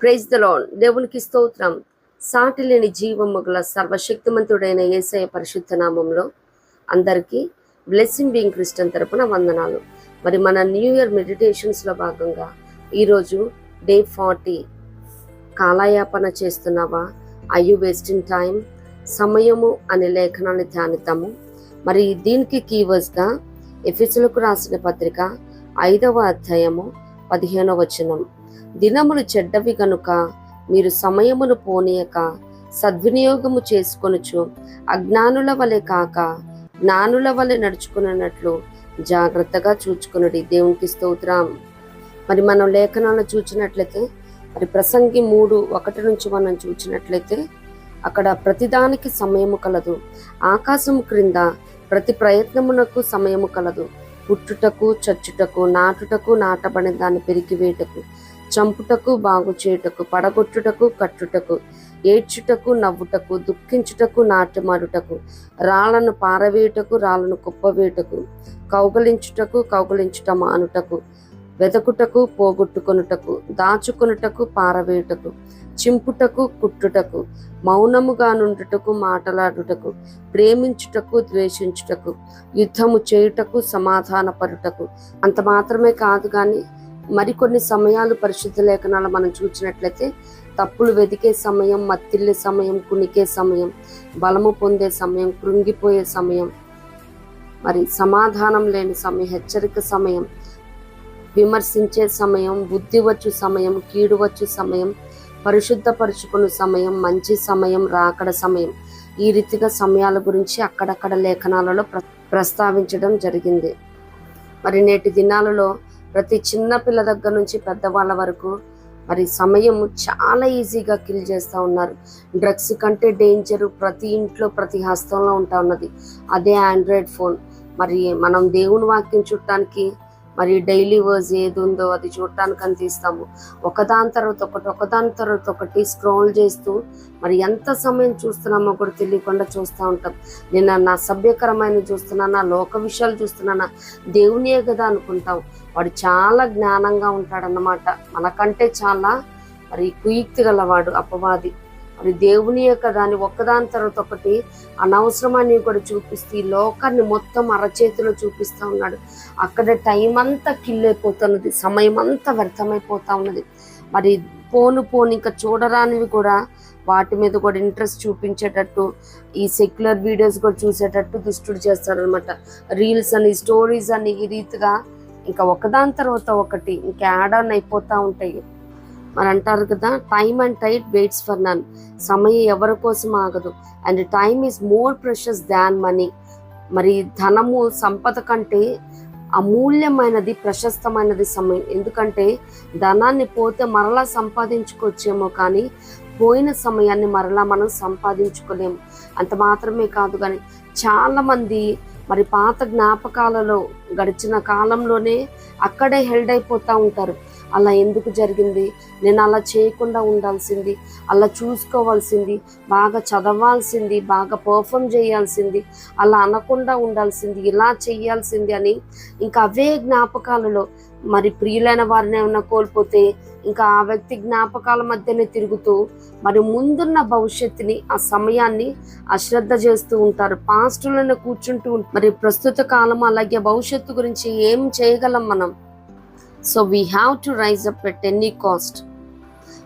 Praise the lord. దేవునికి స్తోత్రం. సాటి లేని జీవము గల సర్వశక్తిమంతుడైన యేసయ్య పరిశుద్ధ నామంలో అందరికీ బ్లెస్సింగ్ బీయింగ్ క్రిస్టియన్ తరపున వందనాలు. మరి మన న్యూ ఇయర్ మెడిటేషన్స్లో భాగంగా ఈరోజు డే 40. కాలయాపన చేస్తున్నావా? I you wasting time? సమయము అనే లేఖనాన్ని ధ్యానిద్దాము. మరి దీనికి కీవర్డ్స్గా ఎఫెసీయులకు రాసిన పత్రిక 5వ అధ్యాయము 15వ వచనం. దినములు చెడ్డవి గనుక మీరు సమయమును పోనీయక సద్వినియోగము చేసుకొనుచు అజ్ఞానుల వలె కాక జ్ఞానుల వలె నడుచుకున్నట్లు జాగ్రత్తగా చూచుకునుడి. దేవునికి స్తోత్రం. మరి మనం లేఖనాలను చూచినట్లయితే మరి ప్రసంగి 3:1 నుంచి మనం చూచినట్లయితే అక్కడ ప్రతిదానికి సమయము కలదు, ఆకాశము క్రింద ప్రతి ప్రయత్నమునకు సమయము కలదు, పుట్టుటకు చచ్చుటకు, నాటుటకు నాటబడిన దాన్ని పెరికివేటకు, చంపుటకు బాగు చేయుటకు, పడగొట్టుటకు కట్టుటకు, ఏడ్చుటకు నవ్వుటకు, దుఃఖించుటకు నాట్యమాడుటకు, రాళ్లను పారవేయుటకు రాళ్లను కుప్పవేయుటకు, కౌగలించుటకు కౌగలించుట మానుటకు, వెదకుటకు పోగొట్టుకొనుటకు, దాచుకొనుటకు పారవేయుటకు, చింపుటకు కుట్టుటకు, మౌనముగా నుండుటకు మాటలాడుటకు, ప్రేమించుటకు ద్వేషించుటకు, యుద్ధము చేయుటకు సమాధానపరుటకు. అంత మాత్రమే కాదు కానీ మరికొన్ని సమయాలు పరిశుద్ధ లేఖనాలు మనం చూసినట్లయితే తప్పులు వెతికే సమయం, మత్తిల్లే సమయం, కునికే సమయం, బలము పొందే సమయం, కృంగిపోయే సమయం, మరి సమాధానం లేని సమయం, హెచ్చరిక సమయం, విమర్శించే సమయం, బుద్ధి వచ్చు సమయం, కీడు వచ్చు సమయం, పరిశుద్ధపరుచుకునే సమయం, మంచి సమయం, రాకడ సమయం. ఈ రీతిగా సమయాల గురించి అక్కడక్కడ లేఖనాలలో ప్రస్తావించడం జరిగింది. మరి నేటి దినాలలో ప్రతి చిన్న పిల్ల దగ్గర నుంచి పెద్దవాళ్ళ వరకు మరి సమయం చాలా ఈజీగా కిల్ చేస్తూ ఉన్నారు. డ్రగ్స్ కంటే డేంజర్ ప్రతి ఇంట్లో ప్రతి హస్తంలో ఉంటా ఉన్నది, అదే ఆండ్రాయిడ్ ఫోన్. మరి మనం దేవుని వాక్యం చూడటానికి మరి డైలీ వర్స్ ఏది ఉందో అది చూడటానికి అని తీస్తాము. ఒకదాని తర్వాత ఒకటి స్క్రోల్ చేస్తూ మరి ఎంత సమయం చూస్తున్నామో కూడా తెలియకుండా చూస్తూ ఉంటాం. నేను నా సభ్యకరమైన చూస్తున్నానా, లోక విషయాలు చూస్తున్నానా, దేవునియే కదా అనుకుంటాం. వాడు చాలా జ్ఞానంగా ఉంటాడన్నమాట, మనకంటే చాలా మరి కుయుక్తి గలవాడు అపవాది. మరి దేవునియే కదా అని ఒక్కదాని తర్వాత ఒకటి అనవసరమని కూడా చూపిస్తూ ఈ లోకాన్ని మొత్తం అరచేతిలో చూపిస్తూ ఉన్నాడు. అక్కడ టైం అంతా కిల్ అయిపోతున్నది, సమయం అంతా వ్యర్థమైపోతా ఉన్నది. మరి పోను ఇంకా చూడరానివి కూడా వాటి మీద కూడా ఇంట్రెస్ట్ చూపించేటట్టు ఈ సెక్యులర్ వీడియోస్ కూడా చూసేటట్టు దుష్టుడు చేస్తాడనమాట. రీల్స్ అని, స్టోరీస్ అని, ఈ రీతిగా ఇంకా ఒకదాని తర్వాత ఒకటి ఇంకా యాడ్ ఆన్ అయిపోతూ ఉంటాయి. మరి అంటారు కదా, time and tide waits for none. సమయం ఎవరి కోసం ఆగదు. And time is more precious than money. మరి ధనము, సంపద కంటే అమూల్యమైనది, ప్రశస్తమైనది సమయం. ఎందుకంటే ధనాన్ని పోతే మరలా సంపాదించుకోవచ్చేమో కానీ పోయిన సమయాన్ని మరలా మనం సంపాదించుకోలేము. అంత మాత్రమే కాదు కానీ చాలామంది మరి పాత జ్ఞాపకాలలో గడిచిన కాలంలోనే అక్కడే హెల్డ్ అయిపోతూ ఉంటారు. అలా ఎందుకు జరిగింది, నేను అలా చేయకుండా ఉండాల్సింది, అలా చూసుకోవాల్సింది, బాగా చదవాల్సింది, బాగా పర్ఫామ్ చేయాల్సింది, అలా అనకుండా ఉండాల్సింది, ఇలా చేయాల్సింది అని ఇంకా అవే జ్ఞాపకాలలో మరి ప్రియులైన వారిని ఏమన్నా కోల్పోతే ఇంకా ఆ వ్యక్తి జ్ఞాపకాల మధ్యనే తిరుగుతూ మరి ముందున్న భవిష్యత్తుని, ఆ సమయాన్ని అశ్రద్ధ చేస్తూ ఉంటారు. పాస్టులను కూర్చుంటూ మరి ప్రస్తుత కాలం అలాగే భవిష్యత్తు గురించి ఏం చేయగలం మనం? So we have to rise up at any cost.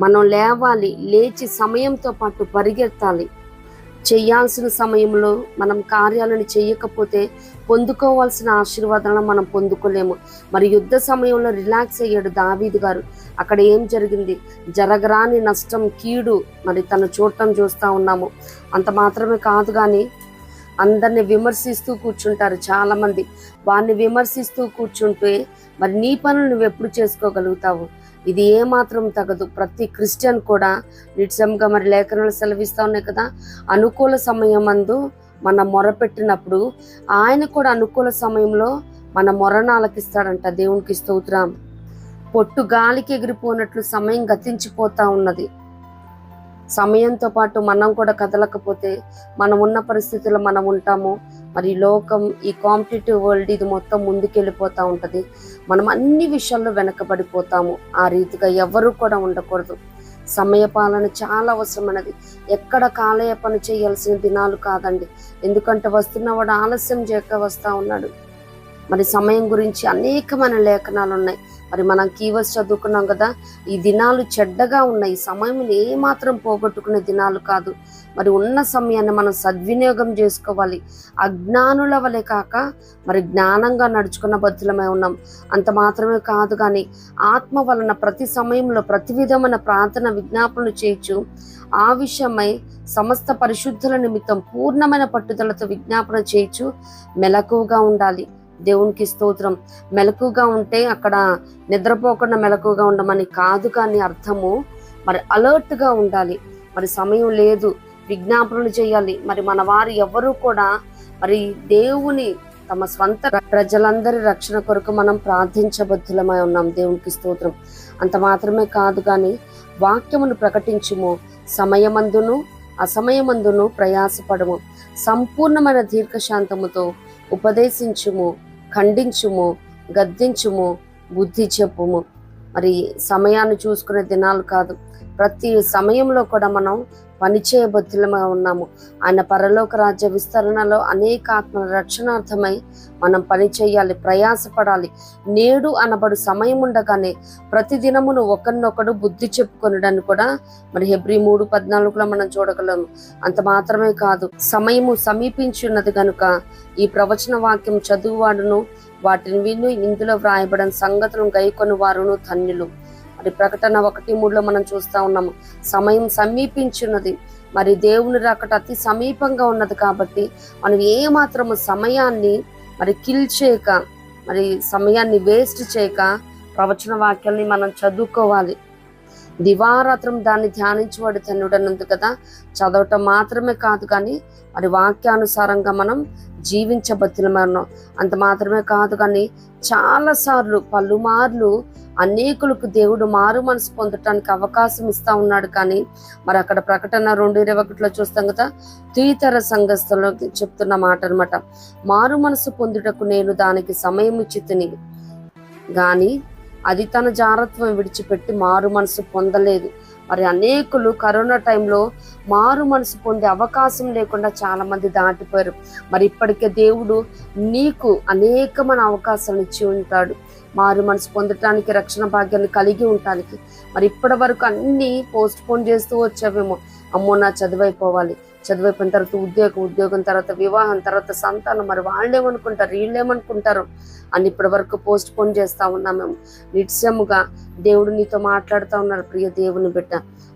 మనం లేవాలి, లేచి సమయంతో పాటు పరిగెత్తాలి. చేయాల్సిన సమయంలో మనం కార్యాలను చేయకపోతే పొందుకోవాల్సిన ఆశీర్వాదాలను మనం పొందుకోలేము. మరి యుద్ధ సమయంలో రిలాక్స్ అయ్యాడు దావీదు గారు. అక్కడ ఏం జరిగింది? జరగరాని నష్టం, కీడు మరి తను చూస్తూ ఉన్నాము. అంత మాత్రమే కాదు కానీ అందరిని విమర్శిస్తూ కూర్చుంటారు చాలామంది. వారిని విమర్శిస్తూ కూర్చుంటే మరి నీ పనులు నువ్వు ఎప్పుడు చేసుకోగలుగుతావు? ఇది ఏమాత్రం తగదు. ప్రతి క్రిస్టియన్ కూడా నిజంగా మరి లేఖనాలు సెలవిస్తూ ఉన్నాయి కదా, అనుకూల సమయం అందు మన మొరపెట్టినప్పుడు ఆయన కూడా అనుకూల సమయంలో మన మొరను ఆలకిస్తాడంట. దేవునికి స్తోత్రం. పొట్టు గాలికి ఎగిరిపోయినట్లు సమయం గతించిపోతా ఉన్నది. సమయంతో పాటు మనం కూడా కదలకపోతే మనం ఉన్న పరిస్థితుల్లో మనం ఉంటాము. మరి లోకం, ఈ కాంపిటేటివ్ వరల్డ్ ఇది మొత్తం ముందుకెళ్ళిపోతూ ఉంటుంది. మనం అన్ని విషయాల్లో వెనకబడిపోతాము. ఆ రీతిగా ఎవరు కూడా ఉండకూడదు. సమయ పాలన చాలా అవసరమైనది. ఎక్కడ కాలయాపన చేయాల్సిన దినాలు కాదండి. ఎందుకంటే వస్తున్నవాడు ఆలస్యం చేయక వస్తూ ఉన్నాడు. మరి సమయం గురించి అనేకమైన లేఖనాలు ఉన్నాయి. మరి మనం కీవర్డ్స్ చదువుకున్నాం కదా, ఈ దినాలు చెడ్డగా ఉన్నాయి. సమయం ఏమాత్రం పోగొట్టుకునే దినాలు కాదు. మరి ఉన్న సమయాన్ని మనం సద్వినియోగం చేసుకోవాలి. అజ్ఞానుల వలె కాక మరి జ్ఞానంగా నడుచుకున్న బద్ధులమై ఉన్నాం. అంత మాత్రమే కాదు కానీ ఆత్మ వలన ప్రతి సమయంలో ప్రతి విధమైన ప్రార్థన విజ్ఞాపనలు చేయొచ్చు. ఆ విషయమై సమస్త పరిశుద్ధుల నిమిత్తం పూర్ణమైన పట్టుదలతో విజ్ఞాపన చేయొచ్చు. మెలకువగా ఉండాలి. దేవునికి స్తోత్రం. మెలకుగా ఉంటే అక్కడ నిద్రపోకుండా మెలకుగా ఉండమని కాదు, కానీ అర్థము మరి అలర్ట్గా ఉండాలి. మరి సమయం లేదు, విజ్ఞాపనలు చేయాలి. మరి మన వారు ఎవరు కూడా మరి దేవుని తమ స్వంత ప్రజలందరి రక్షణ కొరకు మనం ప్రార్థించబద్ధులమై ఉన్నాం. దేవునికి స్తోత్రం. అంత మాత్రమే కాదు కానీ వాక్యమును ప్రకటించుము, సమయమందును అసమయమందును ప్రయాసపడము, సంపూర్ణమైన దీర్ఘశాంతముతో ఉపదేశించుము, ఖండించుము, గద్దించుము, బుద్ధి చెప్పుము. మరి సమయాన్ని చూసుకునే దినాలు కాదు, ప్రతి సమయంలో కూడా మనం పనిచేయబద్ధులమై ఉన్నాము. ఆయన పరలోక రాజ్య విస్తరణలో అనేక ఆత్మల రక్షణార్థమై మనం పని చేయాలి, ప్రయాసపడాలి. నేడు అనబడు సమయం ఉండగానే ప్రతి దినమును ఒకరినొకడు బుద్ధి చెప్పుకొనడాన్ని కూడా మరి హెబ్రీ 3:14 మనం చూడగలము. అంత మాత్రమే కాదు, సమయము సమీపించున్నది గనుక ఈ ప్రవచన వాక్యం చదువువాడును వాటిని విను ఇందులో వ్రాయబడిన సంగతులను గైకొని వారును ధన్యులు. మరి ప్రకటన 1:3 మనం చూస్తా ఉన్నాము. సమయం సమీపించున్నది. మరి దేవుని రాకట అతి సమీపంగా ఉన్నది కాబట్టి మనం ఏమాత్రము సమయాన్ని మరి కిల్ చేయక, మరి సమయాన్ని వేస్ట్ చేయక ప్రవచన వాక్యాన్ని మనం చదువుకోవాలి. దివారాత్రం దాన్ని ధ్యానించేవాడు ధన్యుడనుంది కదా. చదవటం మాత్రమే కాదు కానీ మరి వాక్యానుసారంగా మనం జీవించబద్ధులమై ఉన్నాం. అంత మాత్రమే కాదు కానీ చాలాసార్లు పలుమార్లు అనేకులకు దేవుడు మారు మనసు పొందటానికి అవకాశం ఇస్తా ఉన్నాడు. కానీ మరి అక్కడ ప్రకటన 2:21 చూస్తాం కదా, తుయితర సంఘస్థలో చెప్తున్న మాట అనమాట. మారు మనసు పొందుటకు నేను దానికి సమయం ఇచ్చితిని గాని అది తన జారత్వం విడిచిపెట్టి మారు మనసు పొందలేదు. మరి అనేకులు కరోనా టైంలో మారు మనసు పొందే అవకాశం లేకుండా చాలా మంది దాటిపోయారు. మరి ఇప్పటికే దేవుడు నీకు అనేకమైన అవకాశాలు ఇచ్చి ఉంటాడు మారు మనసు పొందటానికి, రక్షణ భాగ్యాన్ని కలిగి ఉండటానికి. మరి ఇప్పటి వరకు అన్ని పోస్ట్ పోన్ చేస్తూ వచ్చావేమో. అమ్మో నా చదువైపోవాలి, చదువైపోయిన తర్వాత ఉద్యోగం తర్వాత వివాహం తర్వాత సంతానం, మరి వాళ్ళేమనుకుంటారు వీళ్ళేమనుకుంటారు అని ఇప్పటి వరకు పోస్ట్ పోన్ చేస్తా ఉన్నాం మేము. నిశ్చయముగా దేవుడు నీతో మాట్లాడుతూ ఉన్నారు. ప్రియ దేవుని బిడ్డ,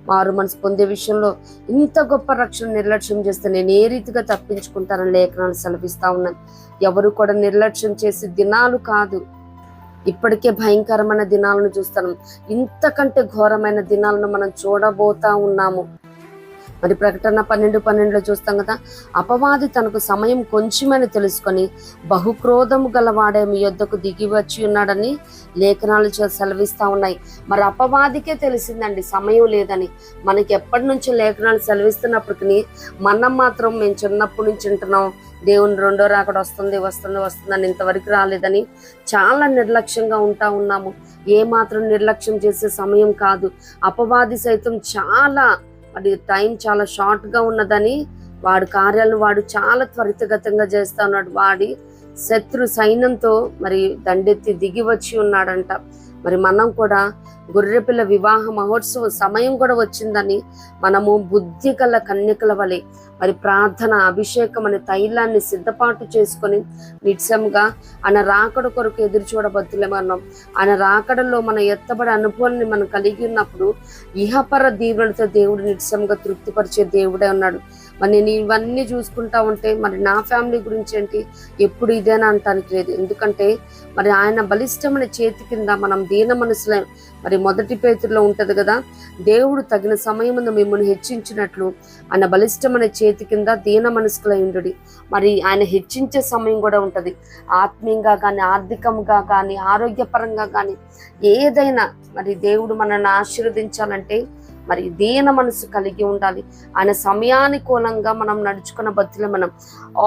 మారు మనసు పొందే విషయంలో ఇంత గొప్ప రక్షణ నిర్లక్ష్యం చేస్తే నేను ఏ రీతిగా తప్పించుకుంటానని లేఖనాలు సెలవిస్తా ఉన్నాను. ఎవరు కూడా నిర్లక్ష్యం చేసే దినాలు కాదు. ఇప్పటికే భయంకరమైన దినాలను చూస్తాను, ఇంతకంటే ఘోరమైన దినాలను మనం చూడబోతా ఉన్నాము. మరి ప్రకటన 12:12 చూస్తాం కదా, అపవాది తనకు సమయం కొంచెమని తెలుసుకొని బహుక్రోధము గలవాడే మీ యొద్దకు దిగి వచ్చి ఉన్నాడని లేఖనాలు సెలవిస్తా ఉన్నాయి. మరి అపవాదికే తెలిసిందండి సమయం లేదని. మనకి ఎప్పటి నుంచో లేఖనాలు సెలవిస్తున్నప్పటికీ మనం మాత్రం మేము చిన్నప్పటి నుంచి వింటున్నాం దేవుని రెండో రాకడ వస్తుందని ఇంతవరకు రాలేదని చాలా నిర్లక్ష్యంగా ఉంటా ఉన్నాము. ఏ మాత్రం నిర్లక్ష్యం చేసే సమయం కాదు. అపవాది సైతం చాలా మరి టైం చాలా షార్ట్గా ఉన్నదని వాడి కార్యాలను వాడు చాలా త్వరితగతంగా చేస్తా ఉన్నాడు. వాడి శత్రు సైన్యంతో మరి దండెత్తి దిగి వచ్చి ఉన్నాడంట. మరి మనం కూడా గొర్రెపిల్ల వివాహ మహోత్సవం సమయం కూడా వచ్చిందని మనము బుద్ధి గల కన్యకల వలె మరి ప్రార్థన, అభిషేకం అనే తైలాన్ని సిద్ధపాటు చేసుకొని నిత్యంగా ఆయన రాకడ కొరకు ఎదురు చూడబద్దులేమన్నాం. ఆయన రాకడలో మన ఎత్తబడే అనుభవాన్ని మనం కలిగి ఉన్నప్పుడు ఇహపర దీవులతో దేవుడు నిత్యంగా తృప్తిపరిచే దేవుడే ఉన్నాడు. మరి నేను ఇవన్నీ చూసుకుంటా ఉంటే మరి నా ఫ్యామిలీ గురించి ఏంటి, ఎప్పుడు ఇదేనా అంటానికి లేదు. ఎందుకంటే మరి ఆయన బలిష్టమైన చేతి కింద మనం దీన మనసులే. మరి 1 పేతురులో ఉంటది కదా, దేవుడు తగిన సమయమున మిమ్మల్ని హెచ్చించినట్లు ఆయన బలిష్టమైన చేతి కింద దీన మనసుకులై ఉండుడి. మరి ఆయన హెచ్చించే సమయం కూడా ఉంటది. ఆత్మీయంగా కానీ, ఆర్థికంగా కానీ, ఆరోగ్యపరంగా కానీ ఏదైనా మరి దేవుడు మనల్ని ఆశీర్వదించాలంటే మరి దీన మనసు కలిగి ఉండాలి. ఆయన సమయానుకూలంగా మనం నడుచుకున్న బతులు మనం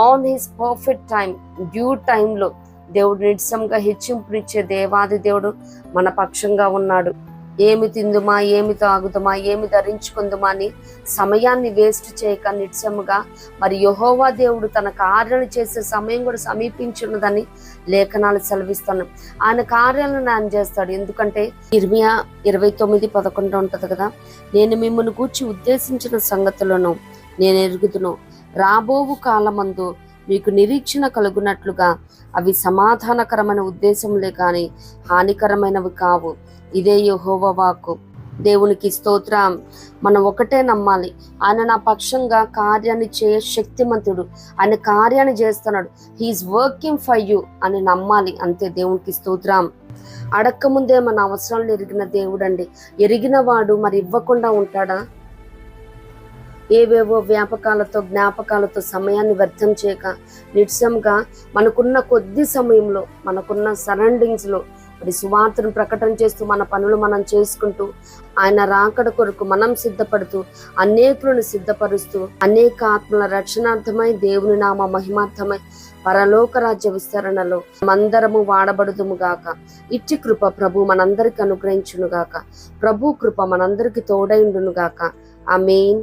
on his perfect time, due టైంలో దేవుడు నిత్యంగా హెచ్చింపునిచ్చే దేవాది దేవుడు మన పక్షంగా ఉన్నాడు. ఏమి తిందుమా, ఏమి తాగుదుమా, ఏమి ధరించుకుందుమా అని సమయాన్ని వేస్ట్ చేయక నిత్యముగా మరి యెహోవా దేవుడు తన కార్యాలు చేసే సమయం కూడా సమీపించున్నదని లేఖనాలు సెలవిస్తున్నాం. ఆయన కార్యాలను ఆయన చేస్తాడు. ఎందుకంటే ఇర్మియా 29:11 ఉంటది కదా, నేను మిమ్మల్ని గూర్చి ఉద్దేశించిన సంగతులను నేను ఎరుగుదును, రాబోవు కాలమందు మీకు నిరీక్షణ కలుగునట్లుగా అవి సమాధానకరమైన ఉద్దేశములే కానీ హానికరమైనవి కావు. ఇదే యెహోవా వాక్కు. దేవునికి స్తోత్రం. మనం ఒకటే నమ్మాలి, ఆయన నా పక్షంగా కార్యాన్ని చేయ శక్తిమంతుడు, ఆయన కార్యాన్ని చేస్తున్నాడు, హీఈస్ వర్కింగ్ ఫర్ యూ అని నమ్మాలి. అంతే. దేవునికి స్తోత్రం. అడక్క ముందే మన అవసరాలను ఎరిగిన దేవుడు అండి. ఎరిగిన వాడు మరి ఇవ్వకుండా ఉంటాడా? ఏవేవో వ్యాపకాలతో జ్ఞాపకాలతో సమయాన్ని వ్యర్థం చేయక నిత్యంగా మనకున్న కొద్ది సమయంలో మనకున్న సరౌండింగ్స్లో మరి సువార్తను ప్రకటన చేస్తూ మన పనులు మనం చేసుకుంటూ ఆయన రాకడ కొరకు మనం సిద్ధపడుతూ అనేకులను సిద్ధపరుస్తూ అనేక ఆత్మల రక్షణార్థమై దేవుని నామ మహిమార్థమై పరలోక రాజ్య విస్తరణలో మందరము వాడబడుదుము గాక. ఇట్టి కృప ప్రభు మనందరికి అనుగ్రహించును గాక. ప్రభు కృప మనందరికి తోడైండును గాక. ఆమేన్.